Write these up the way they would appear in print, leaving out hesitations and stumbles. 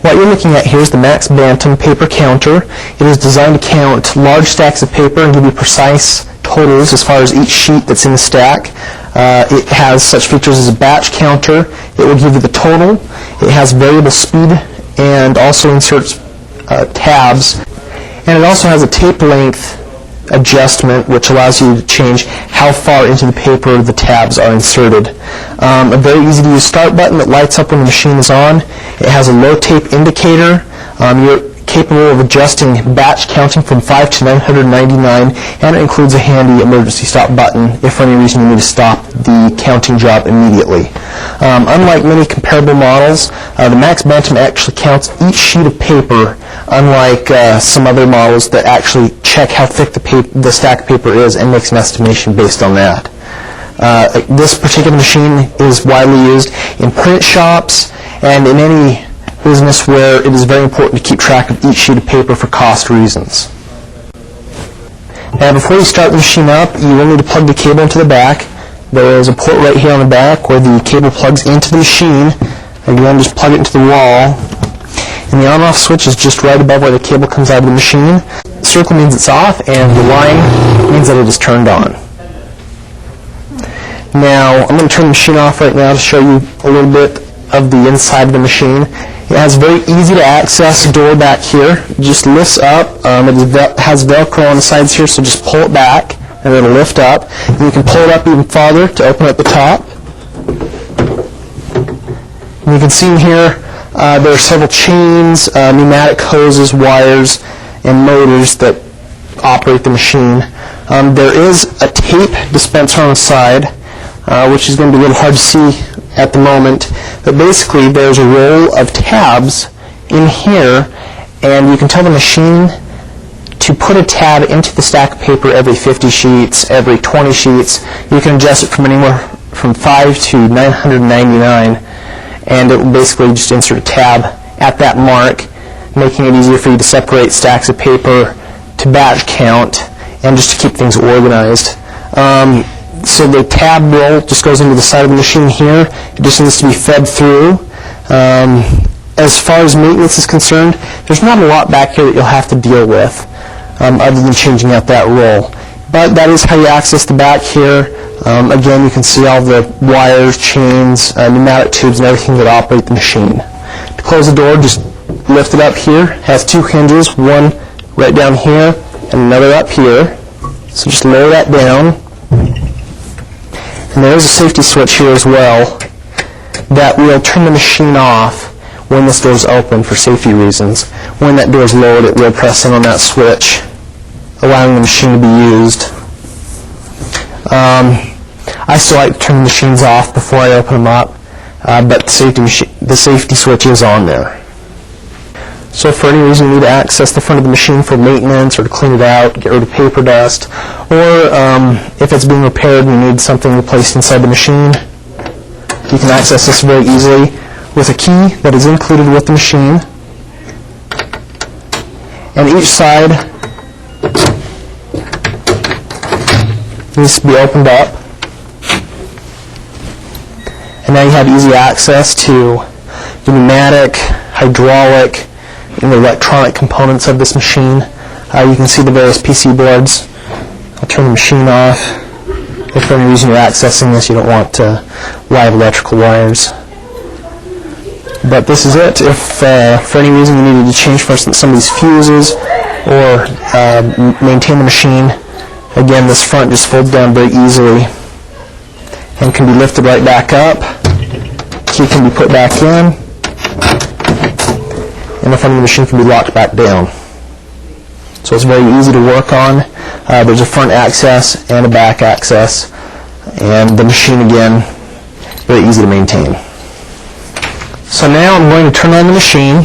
What you're looking at here is the Max Bantam paper counter. It is designed to count large stacks of paper and give you precise totals as far as each sheet that's in the stack. It has such features as a batch counter. It will give you the total. It has variable speed and also inserts tabs. And it also has a tape length adjustment, which allows you to change how far into the paper the tabs are inserted. A very easy to use start button that lights up when the machine is on. It has a low tape indicator. You're capable of adjusting batch counting from 5 to 999, and it includes a handy emergency stop button if for any reason you need to stop the counting job immediately. Unlike many comparable models, the Max Bantam actually counts each sheet of paper, unlike some other models that actually check how thick the stack of paper is and makes an estimation based on that. This particular machine is widely used in print shops and in any business where it is very important to keep track of each sheet of paper for cost reasons. Now, before you start the machine up, you will need to plug the cable into the back. There is a port right here on the back where the cable plugs into the machine. Again, just plug it into the wall. And the on-off switch is just right above where the cable comes out of the machine. The circle means it's off, and the line means that it is turned on. Now, I'm going to turn the machine off right now to show you a little bit of the inside of the machine. It has a very easy to access door back here. It just lifts up. It has Velcro on the sides here, so just pull it back and it'll lift up. And you can pull it up even farther to open up the top. And you can see in here there are several chains, pneumatic hoses, wires, and motors that operate the machine. There is a tape dispenser on the side, which is going to be a little hard to see at the moment, but basically there's a roll of tabs in here, and you can tell the machine to put a tab into the stack of paper every 50 sheets, every 20 sheets. You can adjust it from anywhere from 5 to 999, and it will basically just insert a tab at that mark, making it easier for you to separate stacks of paper, to batch count, and just to keep things organized. So the tab roll just goes into the side of the machine here. It just needs to be fed through. As far as maintenance is concerned, there's not a lot back here that you'll have to deal with other than changing out that roll. But that is how you access the back here. Again, you can see all the wires, chains, pneumatic tubes, and everything that operate the machine. To close the door, just lift it up here. It has two hinges, one right down here and another up here. So just lower that down. And there is a safety switch here as well that will turn the machine off when this door is open for safety reasons. When that door is lowered, it will press in on that switch, allowing the machine to be used. I still like to turn the machines off before I open them up, but the safety switch is on there. So if for any reason you need to access the front of the machine for maintenance or to clean it out, get rid of paper dust, or if it's being repaired and you need something replaced inside the machine, you can access this very easily with a key that is included with the machine. And each side needs to be opened up. And now you have easy access to the pneumatic, hydraulic, and the electronic components of this machine. You can see the various PC boards. I'll turn the machine off. If for any reason you're accessing this, you don't want live electrical wires. But this is it. If for any reason you needed to change, for instance, some of these fuses or maintain the machine, again, this front just folds down very easily and can be lifted right back up. Key can be put back in, and the front of the machine can be locked back down. So it's very easy to work on. There's a front access and a back access, and the machine, again, very easy to maintain. So now I'm going to turn on the machine.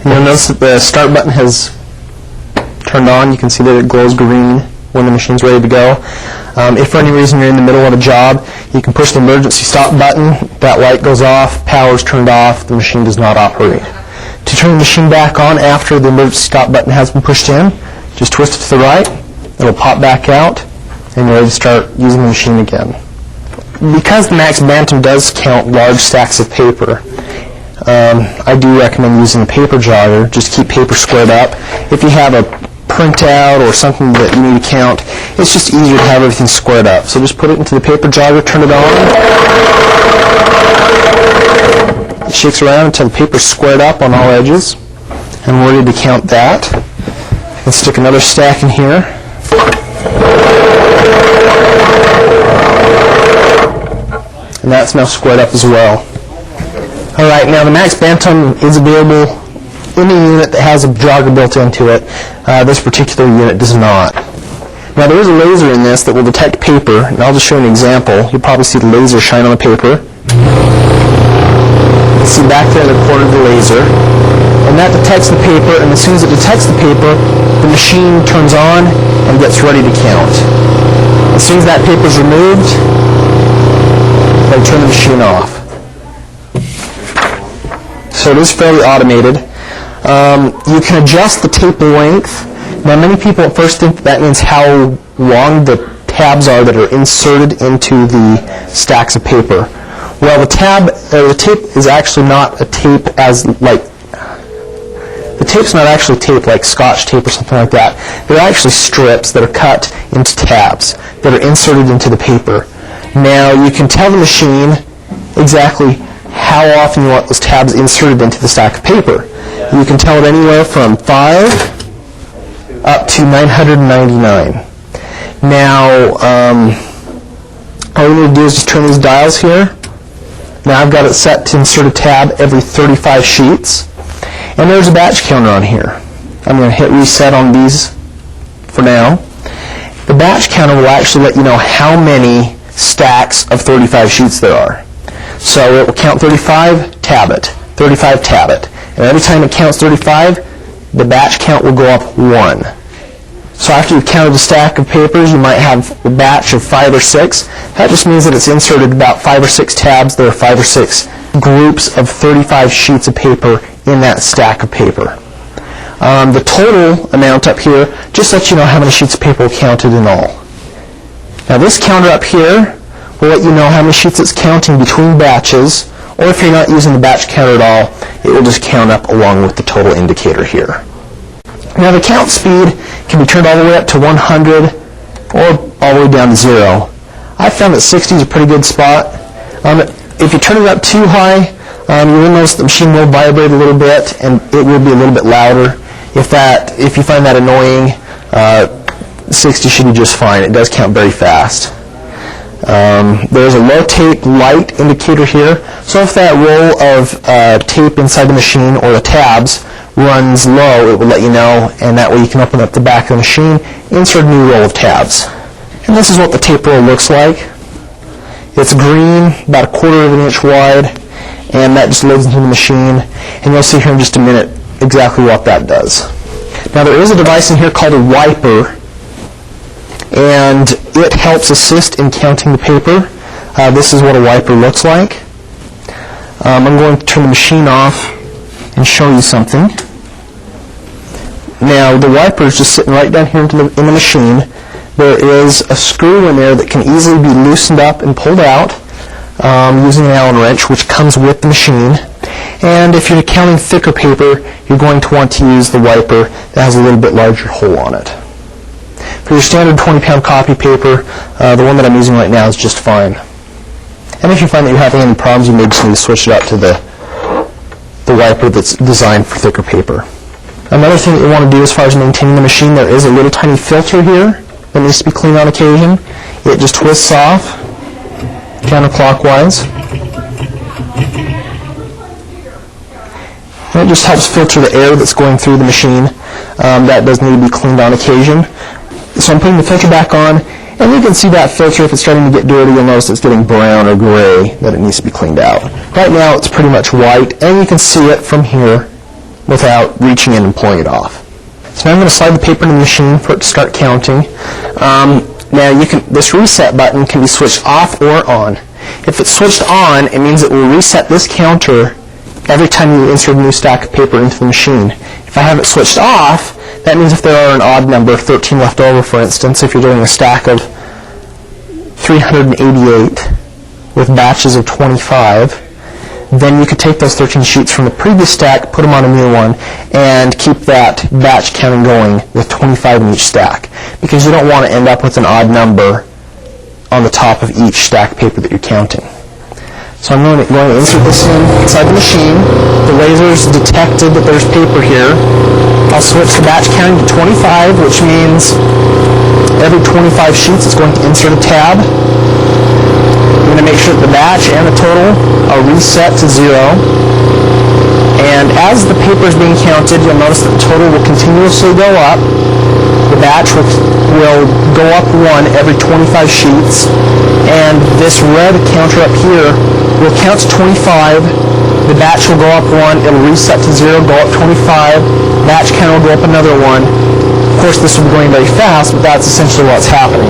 And you'll notice that the start button has turned on. You can see that it glows green when the machine's ready to go. If for any reason you're in the middle of a job, you can push the emergency stop button. That light goes off, power's turned off, the machine does not operate. To turn the machine back on after the emergency stop button has been pushed in, just twist it to the right, it'll pop back out, and you're ready to start using the machine again. Because the Max Bantam does count large stacks of paper, I do recommend using a paper jogger. Just keep paper squared up. If you have a printout or something that you need to count, it's just easier to have everything squared up. So just put it into the paper jogger, turn it on. It shakes around until the paper's squared up on all edges. And we're ready to count that. Let's stick another stack in here. And that's now squared up as well. Alright, now the Max Bantam is available in a unit that has a jogger built into it. This particular unit does not. Now there is a laser in this that will detect paper, and I'll just show you an example. You'll probably see the laser shine on the paper. You can see back there in the corner of the laser. And that detects the paper, and as soon as it detects the paper, the machine turns on and gets ready to count. As soon as that paper is removed, they turn the machine off. So it is fairly automated. You can adjust the tape length. Now many people at first think that means how long the tabs are that are inserted into the stacks of paper. Well, the tape is actually not a tape the tape's not actually tape like Scotch tape or something like that. They're actually strips that are cut into tabs that are inserted into the paper. Now you can tell the machine exactly how often you want those tabs inserted into the stack of paper. You can tell it anywhere from 5 up to 999. Now, all you need to do is just turn these dials here. Now I've got it set to insert a tab every 35 sheets. And there's a batch counter on here. I'm going to hit reset on these for now. The batch counter will actually let you know how many stacks of 35 sheets there are. So it will count 35, tab it. 35, tab it. And every time it counts 35, the batch count will go up 1. So after you've counted a stack of papers, you might have a batch of 5 or 6. That just means that it's inserted about 5 or 6 tabs. There are 5 or 6 groups of 35 sheets of paper in that stack of paper. The total amount up here just lets you know how many sheets of paper are counted in all. Now this counter up here will let you know how many sheets it's counting between batches, or if you're not using the batch counter at all, it will just count up along with the total indicator here. Now the count speed can be turned all the way up to 100 or all the way down to 0. I found that 60 is a pretty good spot. If you turn it up too high, you will notice the machine will vibrate a little bit and it will be a little bit louder. If you find that annoying, 60 should be just fine. It does count very fast. There's a low tape light indicator here, so if that roll of tape inside the machine or the tabs runs low, it will let you know, and that way you can open up the back of the machine, insert a new roll of tabs. And this is what the tape roll looks like. It's green, about 1/4 of an inch wide, and that just loads into the machine, and you'll see here in just a minute exactly what that does. Now there is a device in here called a wiper, and it helps assist in counting the paper. This is what a wiper looks like. I'm going to turn the machine off and show you something. Now the wiper is just sitting right down here in the machine. There is a screw in there that can easily be loosened up and pulled out using an Allen wrench, which comes with the machine. And if you're counting thicker paper, you're going to want to use the wiper that has a little bit larger hole on it. For your standard 20-pound copy paper, the one that I'm using right now is just fine. And if you find that you're having any problems, you may just need to switch it out to the wiper that's designed for thicker paper. Another thing that you want to do as far as maintaining the machine, there is a little tiny filter here that needs to be cleaned on occasion. It just twists off counterclockwise. And it just helps filter the air that's going through the machine. That does need to be cleaned on occasion. So I'm putting the filter back on, and you can see that filter, if it's starting to get dirty, you'll notice it's getting brown or gray, that it needs to be cleaned out. Right now it's pretty much white, and you can see it from here without reaching in and pulling it off. So now I'm going to slide the paper into the machine for it to start counting. Now this reset button can be switched off or on. If it's switched on, it means it will reset this counter every time you insert a new stack of paper into the machine. If I have it switched off, that means if there are an odd number, 13 left over for instance, if you're doing a stack of 388 with batches of 25, then you could take those 13 sheets from the previous stack, put them on a new one, and keep that batch counting going with 25 in each stack, because you don't want to end up with an odd number on the top of each stack of paper that you're counting. So I'm going to insert this inside the machine. The laser's detected that there's paper here. I'll switch the batch counting to 25, which means every 25 sheets it's going to insert a tab. I'm going to make sure that the batch and the total are reset to 0. And as the paper is being counted, you'll notice that the total will continuously go up. The batch will go up 1 every 25 sheets. And this red counter up here will count to 25. The batch will go up 1. It'll reset to 0, go up 25. Batch count will go up another 1. Of course, this will be going very fast, but that's essentially what's happening.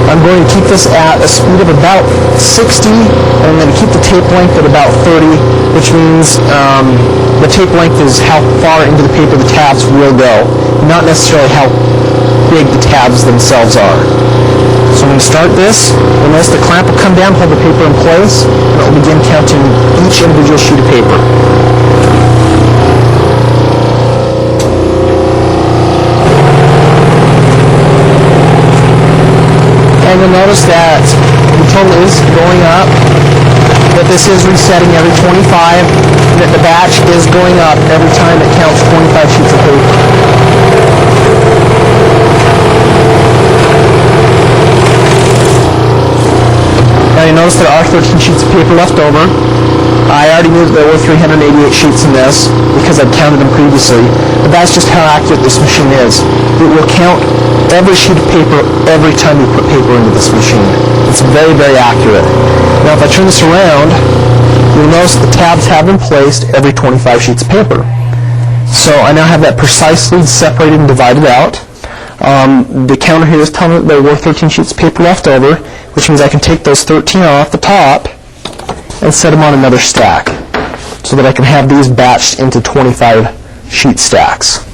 I'm going to keep this at a speed of about 60, and I'm going to keep the tape length at about 30, which means the tape length is how far into the paper the tabs will go, not necessarily how big the tabs themselves are. So I'm going to start this. You'll notice the clamp will come down, hold the paper in place, and it will begin counting each individual sheet of paper. And you'll notice that the total is going up, that this is resetting every 25, and that the batch is going up every time it counts 25 sheets of paper. Now you notice there are 13 sheets of paper left over. I already knew that there were 388 sheets in this because I'd counted them previously, but that's just how accurate this machine is. It will count every sheet of paper every time you put paper into this machine. It's very, very accurate. Now if I turn this around, you'll notice the tabs have been placed every 25 sheets of paper. So I now have that precisely separated and divided out. The counter here is telling me that there were 13 sheets of paper left over, which means I can take those 13 off the top and set them on another stack so that I can have these batched into 25 sheet stacks.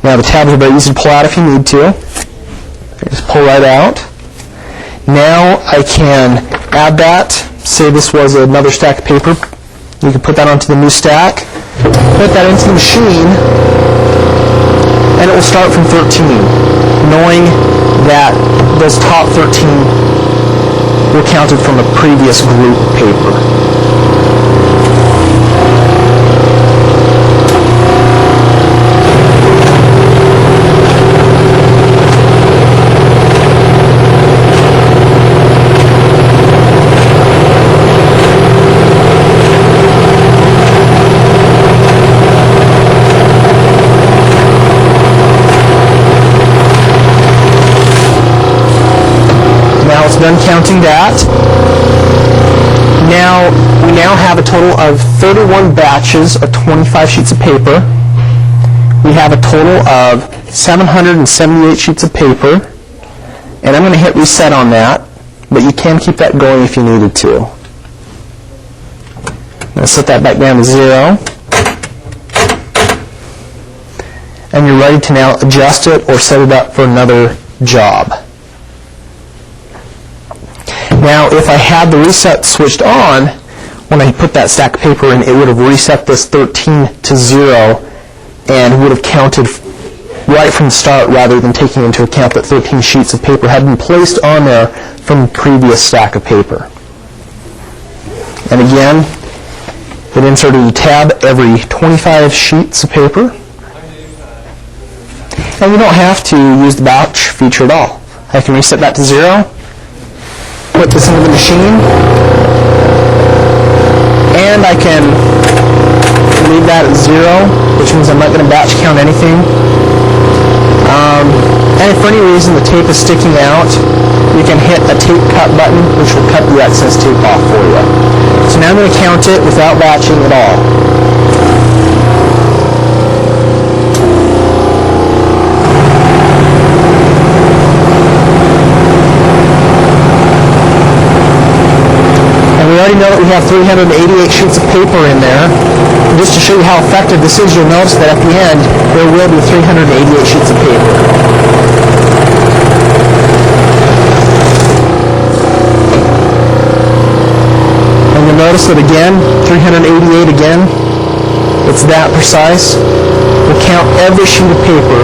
Now the tabs are very easy to pull out if you need to. Just pull right out. Now I can add that. Say this was another stack of paper. You can put that onto the new stack, put that into the machine, and it will start from 13, knowing that those top 13 were counted from a previous group of paper. Done counting that. Now we have a total of 31 batches of 25 sheets of paper. We have a total of 778 sheets of paper, and I'm going to hit reset on that, but you can keep that going if you needed to. I'm going to set that back down to 0, and you're ready to now adjust it or set it up for another job. Now, if I had the reset switched on, when I put that stack of paper in, it would have reset this 13 to 0 and would have counted right from the start rather than taking into account that 13 sheets of paper had been placed on there from the previous stack of paper. And again, it inserted a tab every 25 sheets of paper. And you don't have to use the batch feature at all. I can reset that to 0. Put this into the machine, and I can leave that at 0, which means I'm not going to batch count anything. And if for any reason the tape is sticking out, you can hit a tape cut button, which will cut the excess tape off for you. So now I'm going to count it without batching at all. We already know that we have 388 sheets of paper in there. And just to show you how effective this is, you'll notice that at the end, there will be 388 sheets of paper. And you'll notice that again, 388 again, it's that precise. Will count every sheet of paper.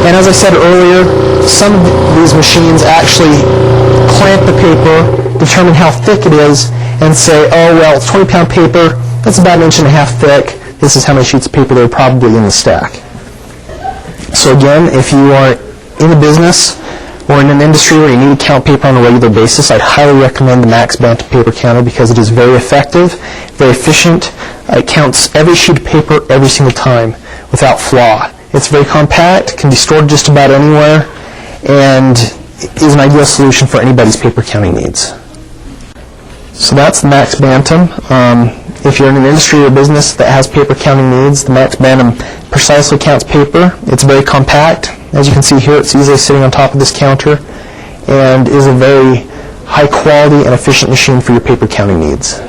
And as I said earlier, some of these machines actually clamp the paper, determine how thick it is, and say, oh, well, it's 20-pound paper, that's about 1.5 inches thick. This is how many sheets of paper there are probably in the stack. So again, if you are in a business or in an industry where you need to count paper on a regular basis, I'd highly recommend the Max Bantam paper counter because it is very effective, very efficient. It counts every sheet of paper every single time without flaw. It's very compact, can be stored just about anywhere, and is an ideal solution for anybody's paper counting needs. So that's the Max Bantam. If you're in an industry or business that has paper counting needs, the Max Bantam precisely counts paper. It's very compact. As you can see here, it's easily sitting on top of this counter and is a very high quality and efficient machine for your paper counting needs.